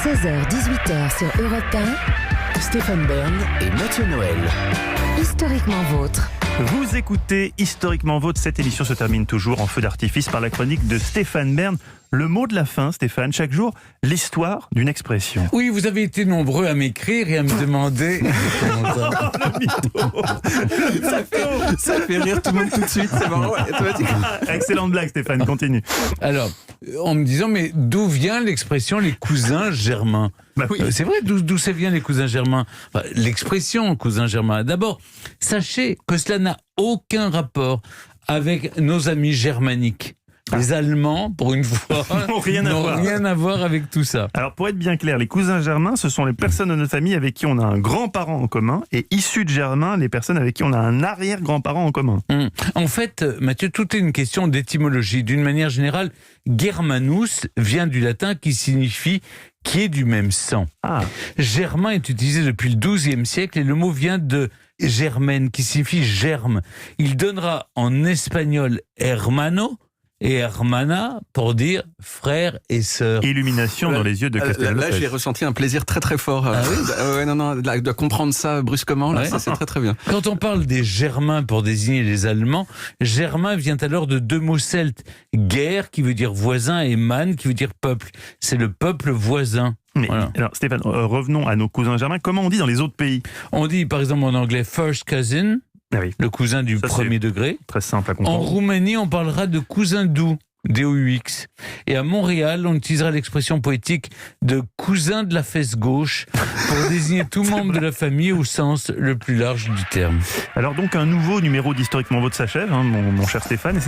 16h-18h sur Europe 1, Stéphane Bern et Mathieu Noël. Historiquement vôtre. Vous écoutez Historiquement Vôtre. Cette émission se termine toujours en feu d'artifice par la chronique de Stéphane Bern. Le mot de la fin, Stéphane, chaque jour, l'histoire d'une expression. Oui, vous avez été nombreux à m'écrire et à me demander... Ça fait rire tout le monde tout de suite, c'est marrant. Excellente blague, Stéphane, continue. Alors, en me disant, mais d'où vient l'expression les cousins germains ? Bah oui. C'est vrai, d'où ça vient les cousins germains ? Enfin, l'expression cousin germain. D'abord, sachez que cela n'a aucun rapport avec nos amis germaniques. Les Allemands, pour une fois, n'ont rien à voir avec tout ça. Alors, pour être bien clair, les cousins germains, ce sont les personnes de notre famille avec qui on a un grand-parent en commun, et issus de germain, les personnes avec qui on a un arrière-grand-parent en commun. En fait, Mathieu, tout est une question d'étymologie. D'une manière générale, Germanus vient du latin qui signifie « qui est du même sang ». Germain est utilisé depuis le XIIe siècle et le mot vient de germen, qui signifie germe. Il donnera en espagnol hermano et hermana pour dire frère et sœur. Illumination dans les yeux de Castel Là, j'ai ressenti un plaisir très très fort. De comprendre ça brusquement, là, ça c'est très très bien. Quand on parle des Germains pour désigner les Allemands, Germain vient alors de deux mots celtes. Guerre, qui veut dire voisin, et man, qui veut dire peuple. C'est le peuple voisin. Mais, voilà. Alors Stéphane, revenons à nos cousins germains. Comment on dit dans les autres pays ? On dit par exemple en anglais first cousin, le cousin du premier degré. Très simple à En comprendre. Roumanie, on parlera de cousin doux, D-O-U-X. Et à Montréal, on utilisera l'expression poétique de cousin de la fesse gauche pour désigner tout membre de la famille au sens le plus large du terme. Alors donc un nouveau numéro d'Historiquement Vôtre s'achève, mon cher Stéphane.